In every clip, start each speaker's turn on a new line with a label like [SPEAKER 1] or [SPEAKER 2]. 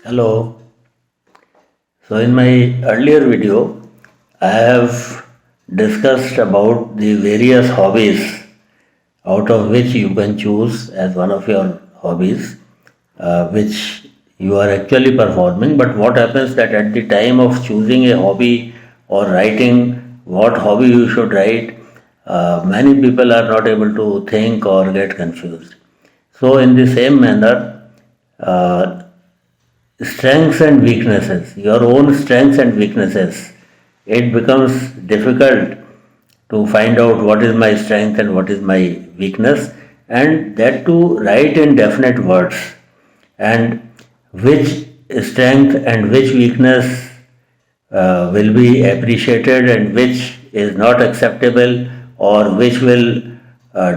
[SPEAKER 1] Hello. So in my earlier video, I have discussed about the various hobbies out of which you can choose as one of your hobbies, which you are actually performing. But what happens that at the time of choosing a hobby or writing what hobby you should write, many people are not able to think or get confused. So in the same manner, uh, strengths and weaknesses, your own strengths and weaknesses, it becomes difficult to find out what is my strength and what is my weakness, and that to write in definite words, and which strength and which weakness will be appreciated and which is not acceptable or which will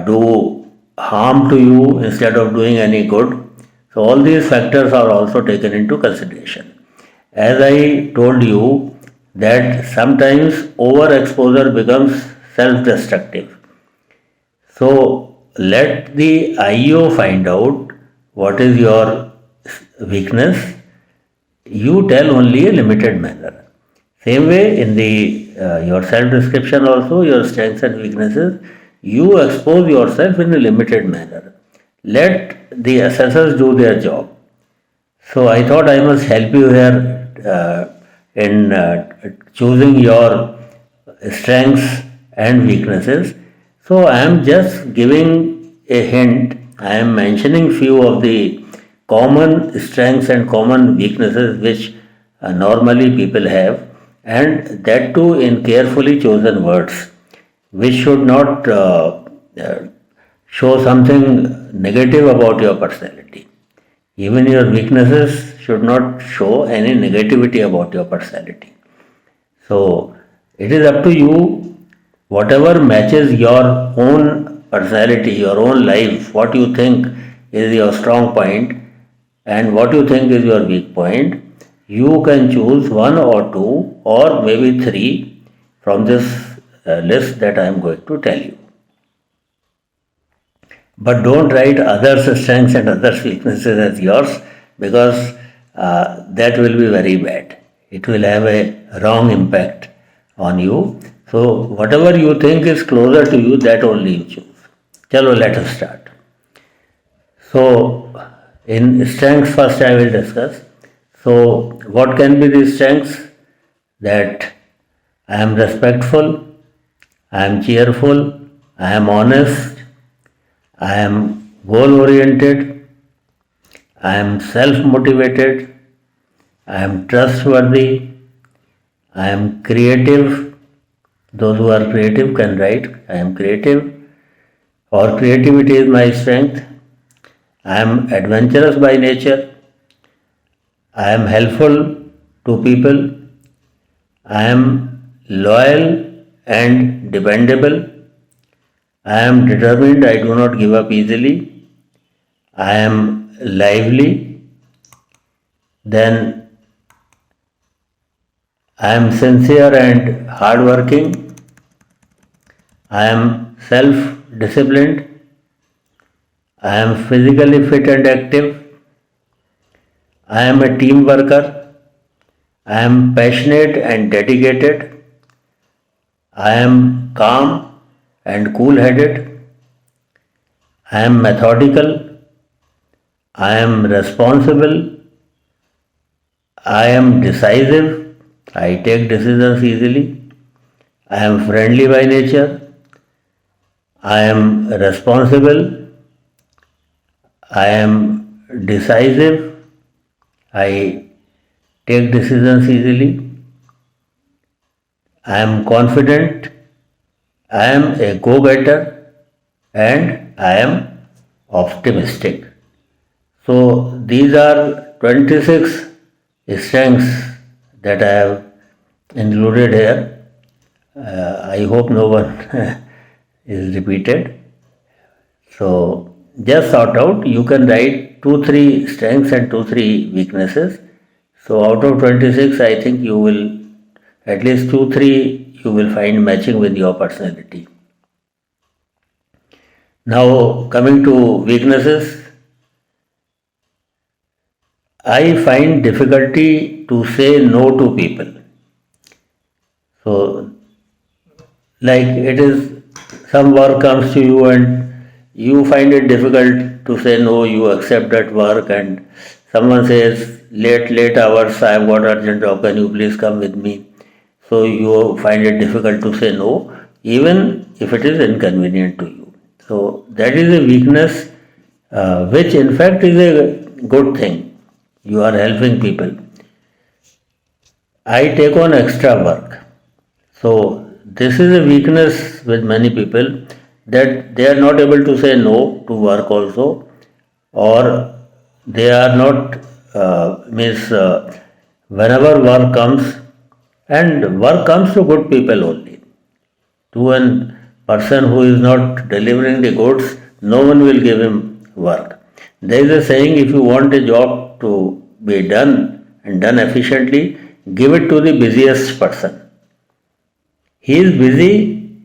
[SPEAKER 1] do harm to you instead of doing any good. So, all these factors are also taken into consideration. As I told you, that sometimes overexposure becomes self destructive. So, let the IO find out what is your weakness. You tell only a limited manner. Same way in the your self description also, your strengths and weaknesses, you expose yourself in a limited manner. Let the assessors do their job. So I thought I must help you here in choosing your strengths and weaknesses. So I am just giving a hint. I am mentioning few of the common strengths and common weaknesses which normally people have, and that too in carefully chosen words, which should not uh, show something negative about your personality. Even your weaknesses should not show any negativity about your personality. So it is up to you, whatever matches your own personality, your own life, what you think is your strong point and what you think is your weak point. You can choose one or two or maybe three from this list that I am going to tell you. But don't write others' strengths and others' weaknesses as yours, because that will be very bad. It will have a wrong impact on you. So, whatever you think is closer to you, that only you choose. Chalo, let us start. So, in strengths, first I will discuss. So, what can be the strengths? That I am respectful, I am cheerful, I am honest, I am goal oriented, I am self motivated, I am trustworthy, I am creative. Those who are creative can write, I am creative, or creativity is my strength. I am adventurous by nature, I am helpful to people, I am loyal and dependable, I am determined, I do not give up easily, I am lively, then I am sincere and hardworking. I am self disciplined. I am physically fit and active. I am a team worker. I am passionate and dedicated. I am calm and cool headed. I am methodical. I am responsible. I am decisive. I take decisions easily. I am friendly by nature. I am responsible. I am decisive. I take decisions easily. I am confident. I am a go getter and I am optimistic. So, these are 26 strengths that I have included here. I hope no one is repeated. So just sort out, you can write 2 3 strengths and 2 3 weaknesses. So out of 26, I think you will at least 2 3 you will find matching with your personality. Now coming to weaknesses, I find difficulty to say no to people. So, like it is, some work comes to you and you find it difficult to say no, you accept that work, and someone says, late hours, I have got urgent job, can you please come with me? So you find it difficult to say no, even if it is inconvenient to you. So that is a weakness, which in fact is a good thing. You are helping people. I take on extra work. So this is a weakness with many people, that they are not able to say no to work also, or they are not means whenever work comes, and work comes to good people only. To an person who is not delivering the goods, no one will give him work. There is a saying, if you want a job to be done and done efficiently, give it to the busiest person. He is busy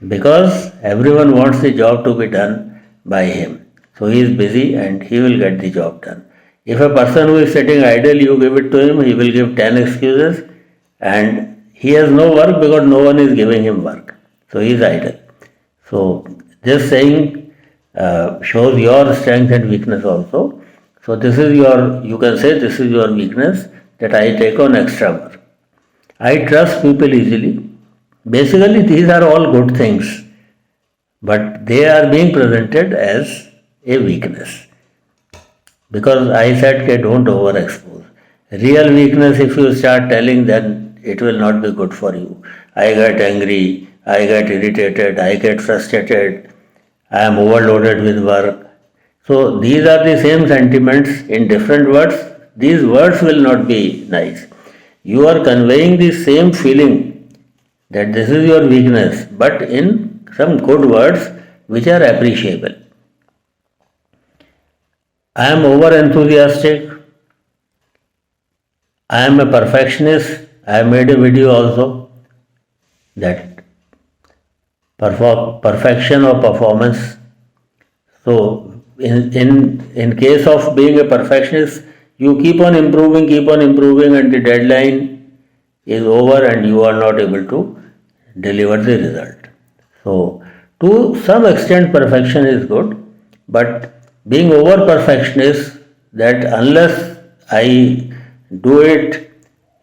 [SPEAKER 1] because everyone wants the job to be done by him. So he is busy and he will get the job done. If a person who is sitting idle, you give it to him, he will give 10 excuses and he has no work because no one is giving him work. So he is idle. So this saying shows your strength and weakness also. So this is your, you can say this is your weakness, that I take on extra work. I trust people easily. Basically, these are all good things, but they are being presented as a weakness. Because I said, okay, don't overexpose. Real weakness, if you start telling, then it will not be good for you. I get angry, I get irritated, I get frustrated, I am overloaded with work. So these are the same sentiments in different words. These words will not be nice. You are conveying the same feeling, that this is your weakness, but in some good words which are appreciable. I am over enthusiastic. I am a perfectionist. I have made a video also, that perfection or performance. So in case of being a perfectionist, you keep on improving, and the deadline is over and you are not able to deliver the result. So to some extent perfection is good, but being over perfectionist, that unless I do it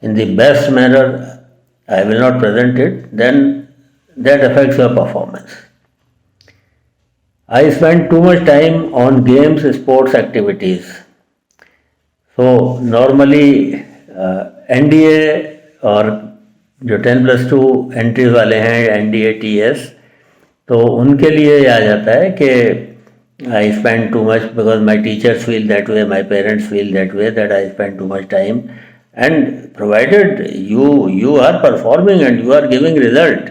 [SPEAKER 1] in the best manner, I will not present it, then that affects your performance. I spend too much time on games, sports activities. So normally NDA और जो 10+2 entries वाले हैं NDA TS, तो उनके ये आ जाता है कि I spend too much because my teachers feel that way, my parents feel that way, that I spend too much time. And provided you are performing and you are giving result,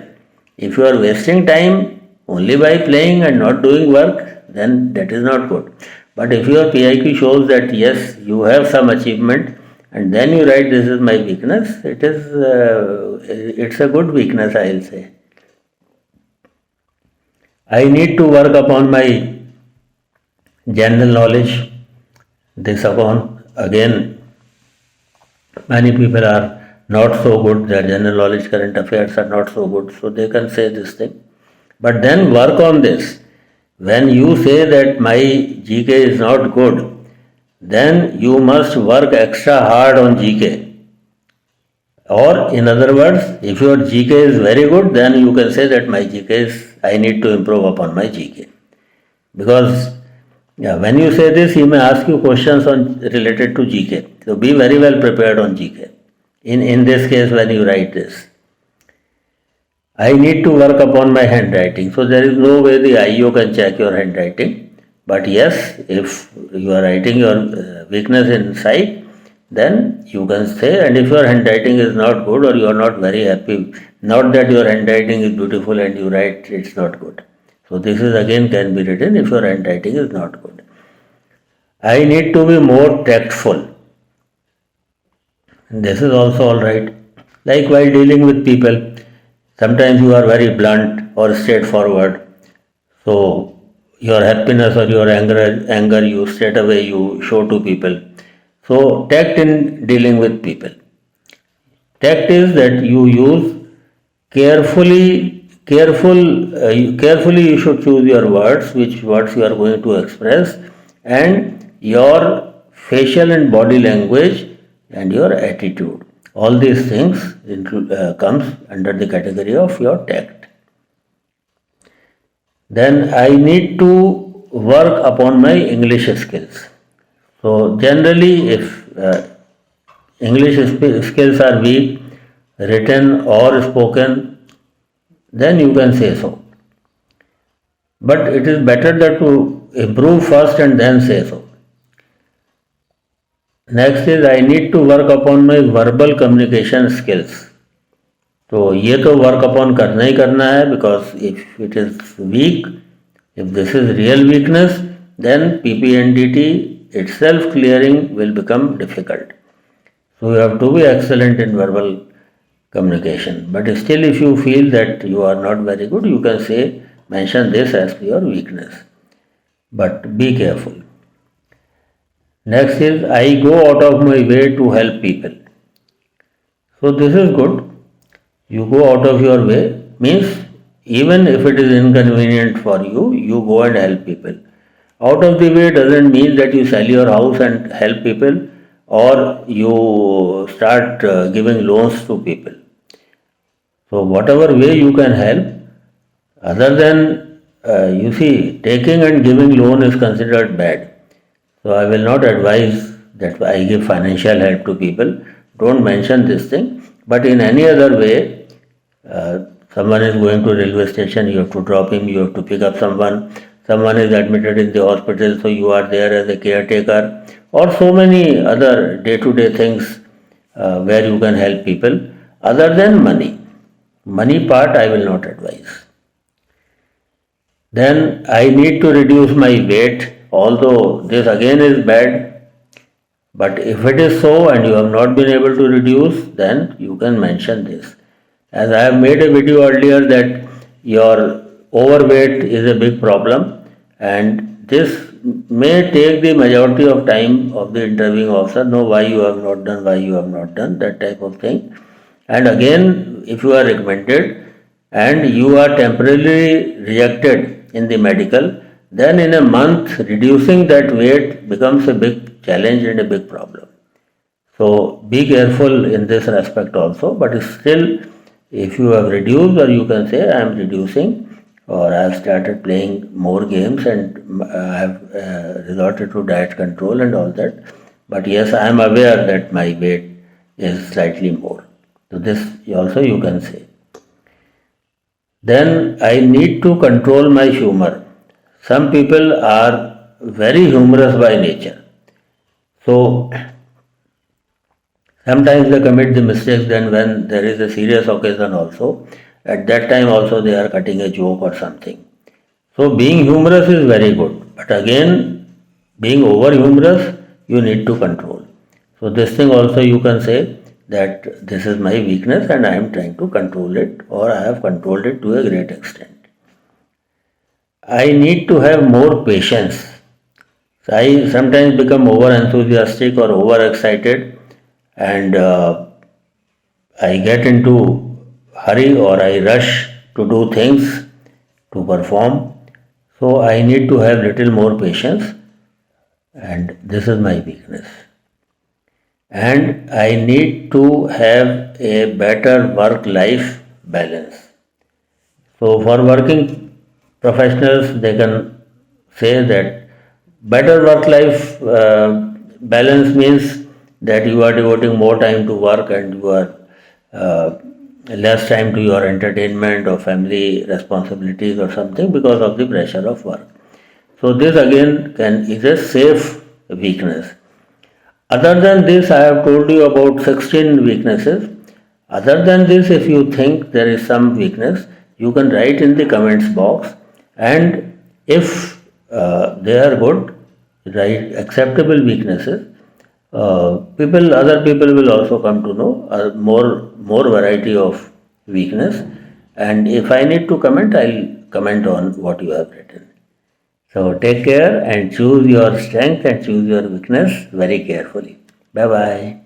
[SPEAKER 1] if you are wasting time only by playing and not doing work, then that is not good. But if your PIQ shows that yes, you have some achievement, and then you write this is my weakness, it's a good weakness, I will say. I need to work upon my general knowledge. This upon, again, many people are not so good, their general knowledge, current affairs are not so good, so they can say this thing. But then work on this. When you say that my GK is not good, then you must work extra hard on GK. Or in other words, if your GK is very good, then you can say that my GK is, I need to improve upon my GK. Because when you say this, he may ask you questions on related to GK. So be very well prepared on GK. In this case, when you write this, I need to work upon my handwriting. So there is no way the IO can check your handwriting. But yes, if you are writing your weakness inside, then you can say, and if your handwriting is not good or you are not very happy, not that your handwriting is beautiful and you write it's not good. So this is again can be written if your handwriting is not good. I need to be more tactful. And this is also alright. Like while dealing with people, sometimes you are very blunt or straightforward. So your happiness or your anger you straight away you show to people. So, tact in dealing with people. Tact is that you use carefully you should choose your words, which words you are going to express, and your facial and body language and your attitude. All these things comes under the category of your tact. Then I need to work upon my English skills. So generally, if English skills are weak, written or spoken, then you can say so. But it is better that to improve first and then say so. Next is I need to work upon my verbal communication skills. तो ये तो work upon करना ही करना है because if it is weak if this is real weakness, then PPNDT itself clearing will become difficult. So you have to be excellent in verbal communication. But still, if you feel that you are not very good, you can say, mention this as your weakness. But be careful. Next is, I go out of my way to help people. So this is good. You go out of your way means even if it is inconvenient for you, you go and help people. Out of the way doesn't mean that you sell your house and help people or you start giving loans to people. So whatever way you can help, other than you see, taking and giving loan is considered bad. So I will not advise that I give financial help to people. Don't mention this thing. But in any other way, someone is going to railway station, you have to drop him, you have to pick up someone. Someone is admitted in the hospital, so you are there as a caretaker, or so many other day-to-day things where you can help people. Other than money, money part I will not advise. Then I need to reduce my weight, although this again is bad. But if it is so and you have not been able to reduce, then you can mention this. As I have made a video earlier that your overweight is a big problem and this may take the majority of time of the interviewing officer, know why you have not done, that type of thing. And again, if you are recommended and you are temporarily rejected in the medical, then in a month reducing that weight becomes a big challenge and a big problem. So be careful in this respect also, but still if you have reduced or you can say I am reducing or I have started playing more games and I have resorted to diet control and all that. But yes, I am aware that my weight is slightly more. So this also you can say. Then I need to control my humor. Some people are very humorous by nature. So sometimes they commit the mistakes then when there is a serious occasion also. At that time also they are cutting a joke or something. So being humorous is very good. But again, being over humorous, you need to control. So this thing also you can say that this is my weakness and I am trying to control it or I have controlled it to a great extent. I need to have more patience. So I sometimes become over enthusiastic or over excited and I get into hurry or I rush to do things to perform. So I need to have little more patience and this is my weakness. And I need to have a better work-life balance. So for working professionals, they can say that better work-life balance means that you are devoting more time to work and you are less time to your entertainment or family responsibilities or something because of the pressure of work. So this again is a safe weakness. Other than this, I have told you about 16 weaknesses. Other than this, if you think there is some weakness, you can write in the comments box and if they are good, write acceptable weaknesses. Other people will also come to know more variety of weakness. And if I need to comment, I'll comment on what you have written. So take care and choose your strength and choose your weakness very carefully. Bye bye.